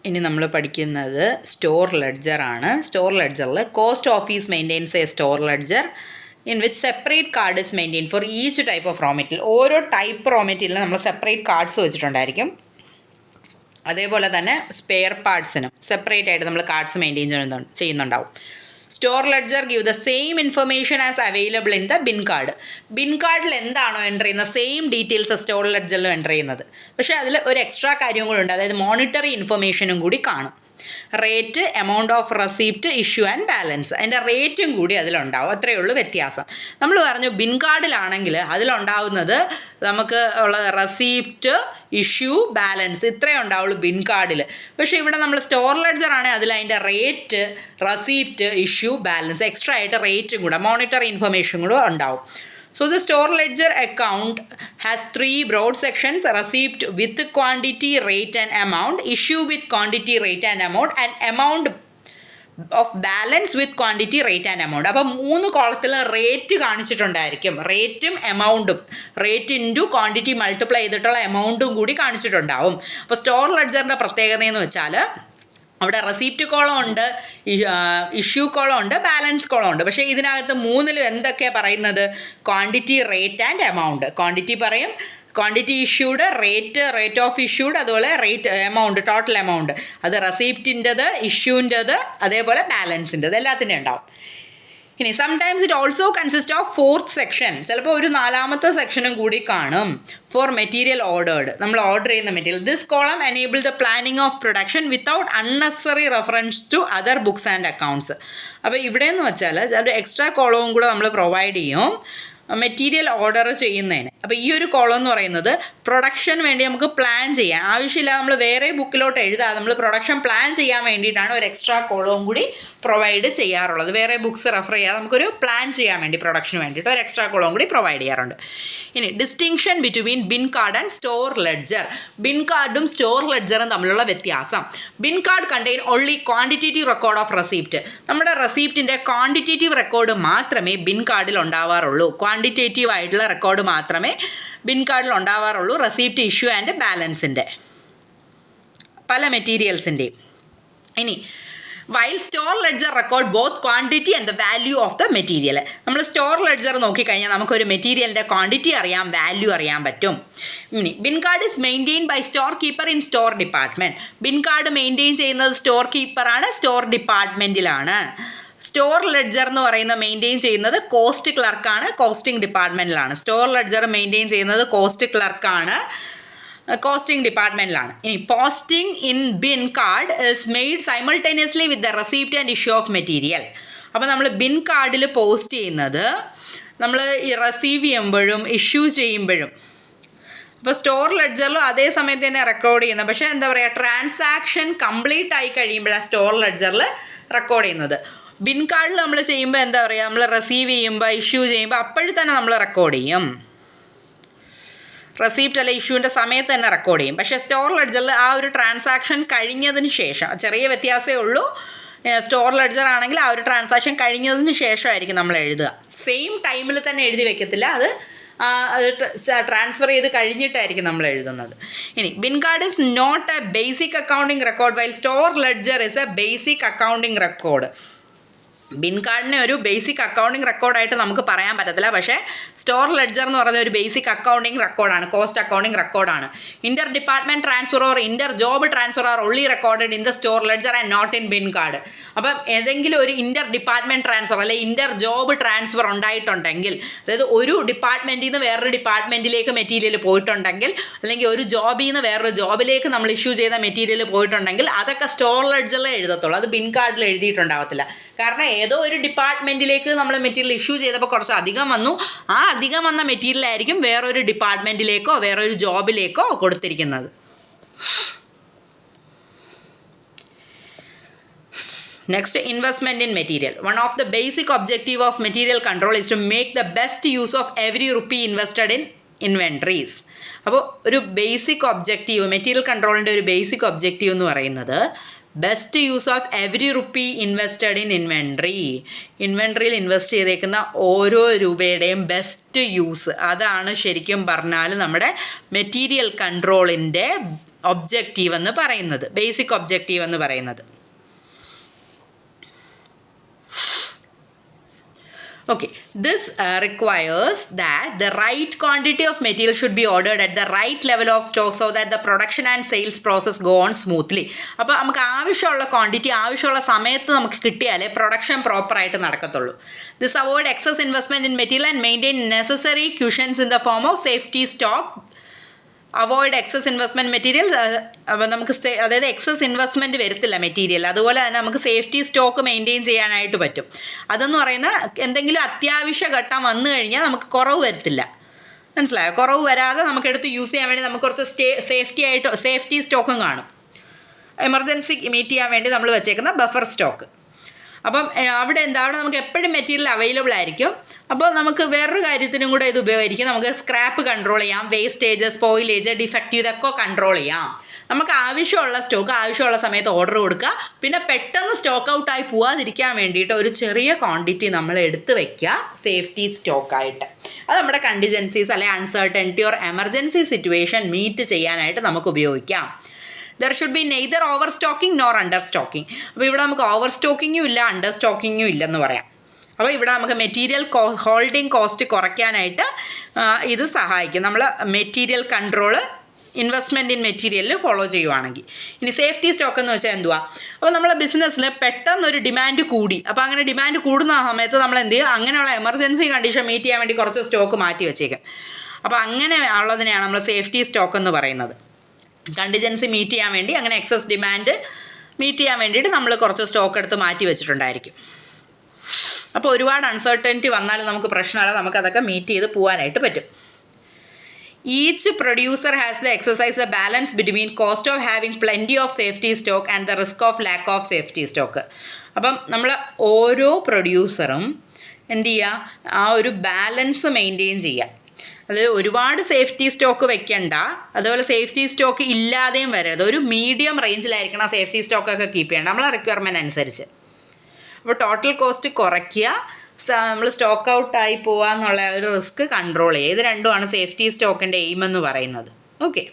ഇനി നമ്മൾ പഠിക്കുന്നത് സ്റ്റോർ ലെഡ്ജർ ആണ്. സ്റ്റോർ ലെഡ്ജറിൽ cost office maintains a store ledger in which separate card is maintain for each type of raw material. ഓരോ type raw മെറ്റീരിയലിന് നമ്മൾ സെപ്പറേറ്റ് കാർഡ്സ് വെച്ചിട്ടുണ്ടായിരിക്കും. അതേപോലെ തന്നെ സ്പെയർ പാർട്സിനും സെപ്പറേറ്റ് ആയിട്ട് നമ്മൾ കാർഡ്സ് മെയിൻറ്റെയിൻ ചെയ്യുന്നുണ്ടാവും. Store ledger give the same information as available in the bin card. Bin കാർഡിൽ എന്താണോ എൻ്റർ ചെയ്യുന്നത് സെയിം ഡീറ്റെയിൽസ് സ്റ്റോർ ലെഡ്ജറിലും എൻ്റർ ചെയ്യുന്നത്. പക്ഷേ അതിൽ ഒരു എക്സ്ട്രാ കാര്യം കൂടി ഉണ്ട്, അതായത് മോണിറ്ററി ഇൻഫർമേഷനും കൂടി കാണും. Rate, amount of receipt, issue and balance, അതിൻ്റെ റേറ്റും കൂടി അതിലുണ്ടാവും. അത്രയേ ഉള്ളൂ വ്യത്യാസം. നമ്മൾ പറഞ്ഞു ബിൻ കാർഡിലാണെങ്കിൽ അതിലുണ്ടാവുന്നത് നമുക്ക് ഉള്ള റെസിപ്റ്റ്, ഇഷ്യൂ, ബാലൻസ് ഇത്രയേ ഉണ്ടാവുള്ളൂ ബിൻ കാർഡിൽ. പക്ഷേ ഇവിടെ നമ്മൾ സ്റ്റോർ ലെഡ്ജർ ആണെങ്കിൽ അതിൽ അതിൻ്റെ rate, receipt, issue, balance extra ആയിട്ട് റേറ്റും കൂടെ മോണിറ്ററി ഇൻഫർമേഷൻ കൂടെ ഉണ്ടാവും. So the store ledger account has 3 broad sections: receipt with quantity, rate and amount, issue with quantity, rate and amount of balance with quantity, rate and amount. അപ്പോൾ 3 കോളത്തിൽ rate കാണിച്ചിട്ടുണ്ടായിരിക്കും. റേറ്റും എമൗണ്ടും, rate into quantity multiply ചെയ്തിട്ടുള്ള എമൗണ്ടും കൂടി കാണിച്ചിട്ടുണ്ടാവും. അപ്പോൾ store ലെഡ്ജറിൻ്റെ പ്രത്യേകത എന്ന് വെച്ചാൽ അവിടെ റെസിപ്റ്റ് കോളം ഉണ്ട്, ഇഷ്യൂ കോളം ഉണ്ട്, ബാലൻസ് കോളം ഉണ്ട്. പക്ഷേ ഇതിനകത്ത് മൂന്നിലും എന്തൊക്കെയാണ് പറയുന്നത്? Quantity, rate and amount. Quantity പറയും, quantity issued, rate of issued, അതുപോലെ റേറ്റ് എമൗണ്ട്, ടോട്ടൽ എമൗണ്ട്. അത് റെസിപ്റ്റിൻ്റെത്, ഇഷ്യൂൻ്റെത്, അതേപോലെ ബാലൻസിൻ്റെത് എല്ലാത്തിൻ്റെയും ഉണ്ടാവും. ഇനി sometimes it also consist of 4th section, ചിലപ്പോൾ ഒരു 4ാമത്തെ സെക്ഷനും കൂടി കാണും. ഫോർ മെറ്റീരിയൽ ഓർഡേർഡ്, നമ്മൾ ഓർഡർ ചെയ്യുന്ന material. This column enable the planning of production without unnecessary reference to other books and accounts. അപ്പോൾ ഇവിടെ എന്ന് വെച്ചാൽ ഒരു എക്സ്ട്രാ കോളവും കൂടെ നമ്മൾ പ്രൊവൈഡ് ചെയ്യും മെറ്റീരിയൽ ഓർഡർ ചെയ്യുന്നതിന്. അപ്പോൾ ഈ ഒരു കോളം എന്ന് പറയുന്നത് പ്രൊഡക്ഷന് വേണ്ടി നമുക്ക് പ്ലാൻ ചെയ്യാൻ ആവശ്യമില്ല, നമ്മൾ വേറെ ബുക്കിലോട്ട് എഴുതാതെ നമ്മൾ പ്രൊഡക്ഷൻ പ്ലാൻ ചെയ്യാൻ വേണ്ടിയിട്ടാണ് ഒരു എക്സ്ട്രാ കോളവും കൂടി പ്രൊവൈഡ് ചെയ്യാറുള്ളത്. വേറെ ബുക്സ് റെഫർ ചെയ്യാതെ നമുക്കൊരു പ്ലാൻ ചെയ്യാൻ വേണ്ടി പ്രൊഡക്ഷന് വേണ്ടിയിട്ട് ഒരു എക്സ്ട്രാ കോളവും കൂടി പ്രൊവൈഡ് ചെയ്യാറുണ്ട്. ഇനി distinction between bin card and store ledger. Bin കാർഡും സ്റ്റോർ ലെഡ്ജറും തമ്മിലുള്ള വ്യത്യാസം. Bin card contain only quantitative record of receipt. നമ്മുടെ റെസിപ്റ്റിൻ്റെ ക്വാണ്ടിറ്റേറ്റീവ് റെക്കോർഡ് മാത്രമേ ബിൻ കാർഡിൽ ഉണ്ടാവാറുള്ളൂ. ക്വാണ്ടിറ്റേറ്റീവ് ആയിട്ടുള്ള റെക്കോർഡ് മാത്രമേ ബിൻ കാർഡിൽ ഉണ്ടാവാറുള്ളൂ. റെസിപ്റ്റ്, ഇഷ്യൂ ആൻഡ് ബാലൻസിൻ്റെ പല മെറ്റീരിയൽസിൻ്റെയും. ഇനി while store ledger record both quantity and the value of the material. നമ്മൾ സ്റ്റോർ ലെഡ്ജർ നോക്കിക്കഴിഞ്ഞാൽ നമുക്കൊരു മെറ്റീരിയലിൻ്റെ ക്വാണ്ടിറ്റി അറിയാം, വാല്യൂ അറിയാൻ പറ്റും. ഇനി bin card is maintain by store keeper in store department. Bin card maintain ചെയ്യുന്നത് സ്റ്റോർ കീപ്പറാണ്, സ്റ്റോർ ഡിപ്പാർട്ട്മെൻറ്റിലാണ്. സ്റ്റോർ ലെഡ്ജർ എന്ന് പറയുന്ന മെയിൻറ്റെയിൻ ചെയ്യുന്നത് കോസ്റ്റ് ക്ലർക്കാണ്, കോസ്റ്റിംഗ് ഡിപ്പാർട്ട്മെൻറ്റിലാണ്. സ്റ്റോർ ലെഡ്ജർ മെയിൻറ്റെയിൻ ചെയ്യുന്നത് കോസ്റ്റ് ക്ലർക്കാണ്, കോസ്റ്റിംഗ് ഡിപ്പാർട്ട്മെൻറ്റിലാണ്. ഇനി posting in bin card is made simultaneously with the receipt and issue of material. അപ്പോൾ നമ്മൾ ബിൻ കാർഡിൽ പോസ്റ്റ് ചെയ്യുന്നത് നമ്മൾ റിസീവ് ചെയ്യുമ്പോഴും ഇഷ്യൂ ചെയ്യുമ്പോഴും. അപ്പോൾ സ്റ്റോർ ലെഡ്ജറിലും അതേ സമയത്ത് തന്നെ റെക്കോർഡ് ചെയ്യുന്നത്. പക്ഷേ എന്താ പറയുക, ട്രാൻസാക്ഷൻ കംപ്ലീറ്റ് ആയി കഴിയുമ്പോഴാണ് സ്റ്റോർ ലെഡ്ജറിൽ റെക്കോർഡ് ചെയ്യുന്നത്. ബിൻ കാർഡിൽ നമ്മൾ ചെയ്യുമ്പോൾ എന്താ പറയുക, നമ്മൾ റിസീവ് ചെയ്യുമ്പോൾ, ഇഷ്യൂ ചെയ്യുമ്പോൾ അപ്പോഴും തന്നെ നമ്മൾ റെക്കോർഡ് ചെയ്യും. റെസിപ്റ്റ് അല്ല ഇഷ്യൂവിൻ്റെ സമയത്ത് തന്നെ റെക്കോർഡ് ചെയ്യും. പക്ഷേ സ്റ്റോർ ലെഡ്ജറിൽ ആ ഒരു ട്രാൻസാക്ഷൻ കഴിഞ്ഞതിന് ശേഷം, ചെറിയ വ്യത്യാസമേ ഉള്ളൂ. സ്റ്റോർ ലെഡ്ജർ ആണെങ്കിൽ ആ ഒരു ട്രാൻസാക്ഷൻ കഴിഞ്ഞതിന് ശേഷമായിരിക്കും നമ്മൾ എഴുതുക. സെയിം ടൈമിൽ തന്നെ എഴുതി വെക്കത്തില്ല, അത് ട്രാൻസ്ഫർ ചെയ്ത് കഴിഞ്ഞിട്ടായിരിക്കും നമ്മൾ എഴുതുന്നത്. ഇനി bin card is not a basic accounting record while store ledger is a basic accounting record. Bin കാർഡിനെ ഒരു ബേസിക് അക്കൗണ്ടിങ് റെക്കോർഡായിട്ട് നമുക്ക് പറയാൻ പറ്റത്തില്ല. പക്ഷേ സ്റ്റോർ ലെഡ്ജർ എന്ന് പറയുന്ന ഒരു ബേസിക് അക്കൗണ്ടിങ് റെക്കോർഡാണ്, കോസ്റ്റ് അക്കൗണ്ടിങ് റെക്കോർഡാണ്. Inter department transfer or inter job transfer are only recorded in the store ledger and not in bin card. അപ്പം ഏതെങ്കിലും ഒരു ഇൻ്റർ ഡിപ്പാർട്ട്മെൻറ്റ് ട്രാൻസ്ഫർ അല്ലെങ്കിൽ ഇൻ്റർ ജോബ് ട്രാൻസ്ഫർ ഉണ്ടായിട്ടുണ്ടെങ്കിൽ, അതായത് ഒരു ഡിപ്പാർട്ട്മെൻറ്റിൽ നിന്ന് വേറൊരു ഡിപ്പാർട്ട്മെൻറ്റിലേക്ക് മെറ്റീരിയൽ പോയിട്ടുണ്ടെങ്കിൽ, അല്ലെങ്കിൽ ഒരു ജോബിൽ നിന്ന് വേറൊരു ജോബിലേക്ക് നമ്മൾ ഇഷ്യൂ ചെയ്ത മെറ്റീരിയൽ പോയിട്ടുണ്ടെങ്കിൽ അതൊക്കെ സ്റ്റോർ ലെഡ്ജറിലേ എഴുതത്തുള്ളൂ. അത് ബിൻ കാർഡിൽ എഴുതിയിട്ടുണ്ടാവത്തില്ല. കാരണം ഏതോ ഒരു ഡിപ്പാർട്ട്മെൻറ്റിലേക്ക് നമ്മൾ മെറ്റീരിയൽ ഇഷ്യൂ ചെയ്തപ്പോൾ കുറച്ച് അധികം വന്നു, ആ അധികം വന്ന മെറ്റീരിയൽ ആയിരിക്കും വേറൊരു ഡിപ്പാർട്ട്മെൻറ്റിലേക്കോ വേറൊരു ജോബിലേക്കോ കൊടുത്തിരിക്കുന്നത്. Next, investment in material. One of the basic objective of material control is to make the best use of every rupee invested in inventories. അപ്പോൾ ഒരു ബേസിക് ഒബ്ജക്റ്റീവ്, മെറ്റീരിയൽ കൺട്രോളിൻ്റെ ഒരു ബേസിക് ഒബ്ജക്റ്റീവ് എന്ന് പറയുന്നത് best use of every rupee invested in inventory. ഇൻവെൻട്രിയിൽ invest ചെയ്തേക്കുന്ന ഓരോ രൂപയുടെയും best use, അതാണ് ശരിക്കും പറഞ്ഞാൽ നമ്മുടെ മെറ്റീരിയൽ കൺട്രോളിൻ്റെ ഒബ്ജക്റ്റീവ് എന്ന് പറയുന്നത്, ബേസിക് ഒബ്ജക്റ്റീവ് എന്ന് പറയുന്നത്. Okay, this requires that the right quantity of material should be ordered at the right level of stock so that the production and sales process go on smoothly. അപ്പോൾ നമുക്ക് ആവശ്യമുള്ള quantity ആവശ്യമുള്ള സമയത്ത് നമുക്ക് കിട്ടിയാലേ production പ്രോപ്പറായിട്ട് നടക്കത്തുള്ളൂ. This avoid excess investment in material and maintain necessary cushions in the form of safety stock. Avoid excess investment materials, അപ്പോൾ നമുക്ക് അതായത് എക്സസ് ഇൻവെസ്റ്റ്മെൻറ്റ് വരത്തില്ല മെറ്റീരിയൽ. അതുപോലെ തന്നെ നമുക്ക് സേഫ്റ്റി സ്റ്റോക്ക് മെയിൻറ്റെയിൻ ചെയ്യാനായിട്ട് പറ്റും. അതെന്ന് പറയുന്നത് എന്തെങ്കിലും അത്യാവശ്യ ഘട്ടം വന്നു കഴിഞ്ഞാൽ നമുക്ക് കുറവ് വരത്തില്ല, മനസ്സിലായോ? കുറവ് വരാതെ നമുക്കെടുത്ത് യൂസ് ചെയ്യാൻ വേണ്ടി നമുക്ക് കുറച്ച് സേഫ്റ്റി സ്റ്റോക്കും കാണും. എമർജൻസി മീറ്റ് ചെയ്യാൻ വേണ്ടി നമ്മൾ വെച്ചേക്കുന്ന ബഫർ സ്റ്റോക്ക്. അപ്പം അവിടെ നമുക്ക് എപ്പോഴും മെറ്റീരിയൽ അവൈലബിൾ ആയിരിക്കും. അപ്പോൾ നമുക്ക് വേറൊരു കാര്യത്തിനും കൂടെ ഇത് ഉപയോഗിക്കും. നമുക്ക് സ്ക്രാപ്പ് കൺട്രോൾ ചെയ്യാം, വേസ്റ്റേജ്, സ്പോയിലേജ്, ഡിഫക്റ്റീവ് ഇതൊക്കെ കൺട്രോൾ ചെയ്യാം. നമുക്ക് ആവശ്യമുള്ള സ്റ്റോക്ക് ആവശ്യമുള്ള സമയത്ത് ഓർഡർ കൊടുക്കുക. പിന്നെ പെട്ടെന്ന് സ്റ്റോക്ക് ഔട്ടായി പോവാതിരിക്കാൻ വേണ്ടിയിട്ട് ഒരു ചെറിയ ക്വാണ്ടിറ്റി നമ്മൾ എടുത്ത് വയ്ക്കുക സേഫ്റ്റി സ്റ്റോക്കായിട്ട്. അത് നമ്മുടെ കണ്ടിജൻസീസ് അല്ലെങ്കിൽ uncertainty or emergency situation meet ചെയ്യാനായിട്ട് നമുക്ക് ഉപയോഗിക്കാം. There should be neither overstocking nor understocking. അപ്പോൾ ഇവിടെ നമുക്ക് ഓവർ സ്റ്റോക്കിങ്ങും ഇല്ല അണ്ടർ സ്റ്റോക്കിങ്ങും ഇല്ലെന്ന് പറയാം. അപ്പോൾ ഇവിടെ നമുക്ക് മെറ്റീരിയൽ ഹോൾഡിംഗ് കോസ്റ്റ് കുറയ്ക്കാനായിട്ട് ഇത് സഹായിക്കും. നമ്മൾ മെറ്റീരിയൽ കൺട്രോള് ഇൻവെസ്റ്റ്മെൻറ്റ് ഇൻ മെറ്റീരിയലിൽ ഫോളോ ചെയ്യുവാണെങ്കിൽ. ഇനി സേഫ്റ്റി സ്റ്റോക്ക് എന്ന് വെച്ചാൽ എന്തുവാ? അപ്പോൾ നമ്മളെ ബിസിനസ്സിൽ പെട്ടെന്നൊരു ഡിമാൻഡ് കൂടി, അപ്പോൾ അങ്ങനെ ഡിമാൻഡ് കൂടുന്ന സമയത്ത് നമ്മൾ എന്ത് ചെയ്യും? അങ്ങനെയുള്ള എമർജൻസി കണ്ടീഷൻ മീറ്റ് ചെയ്യാൻ വേണ്ടി കുറച്ച് സ്റ്റോക്ക് മാറ്റി വെച്ചേക്കും. അപ്പോൾ അങ്ങനെ ഉള്ളതിനെയാണ് നമ്മൾ സേഫ്റ്റി സ്റ്റോക്ക് എന്ന് പറയുന്നത്. കണ്ടിജൻസി മീറ്റ് ചെയ്യാൻ വേണ്ടി, അങ്ങനെ എക്സസ് ഡിമാൻഡ് മീറ്റ് ചെയ്യാൻ വേണ്ടിയിട്ട് നമ്മൾ കുറച്ച് സ്റ്റോക്ക് എടുത്ത് മാറ്റി വെച്ചിട്ടുണ്ടായിരിക്കും. അപ്പോൾ ഒരുപാട് അൺസർട്ടനിറ്റി വന്നാലും നമുക്ക് പ്രശ്നമല്ല, നമുക്കതൊക്കെ മീറ്റ് ചെയ്ത് പോകാനായിട്ട് പറ്റും. Each producer has the exercise A balance between cost of having plenty of safety stock and the risk of lack of safety stock. അപ്പം നമ്മൾ ഓരോ പ്രൊഡ്യൂസറും എന്ത് ചെയ്യുക? ആ ഒരു ബാലൻസ് മെയിൻറ്റെയിൻ ചെയ്യുക. അത് ഒരുപാട് സേഫ്റ്റി സ്റ്റോക്ക് വെക്കണ്ട, അതുപോലെ സേഫ്റ്റി സ്റ്റോക്ക് ഇല്ലാതെയും വരരുത്. ഒരു മീഡിയം റേഞ്ചിലായിരിക്കണം സേഫ്റ്റി സ്റ്റോക്കൊക്കെ കീപ്പ് ചെയ്യേണ്ടത് നമ്മളെ റിക്വയർമെൻറ്റ് അനുസരിച്ച്. അപ്പോൾ ടോട്ടൽ കോസ്റ്റ് കുറയ്ക്കുക, നമ്മൾ സ്റ്റോക്ക് ഔട്ടായി പോവുക എന്നുള്ള ഒരു റിസ്ക് കൺട്രോൾ ചെയ്യുക. ഇത് രണ്ടുമാണ് സേഫ്റ്റി സ്റ്റോക്കിൻ്റെ എയിം എന്ന് പറയുന്നത്. ഓക്കെ.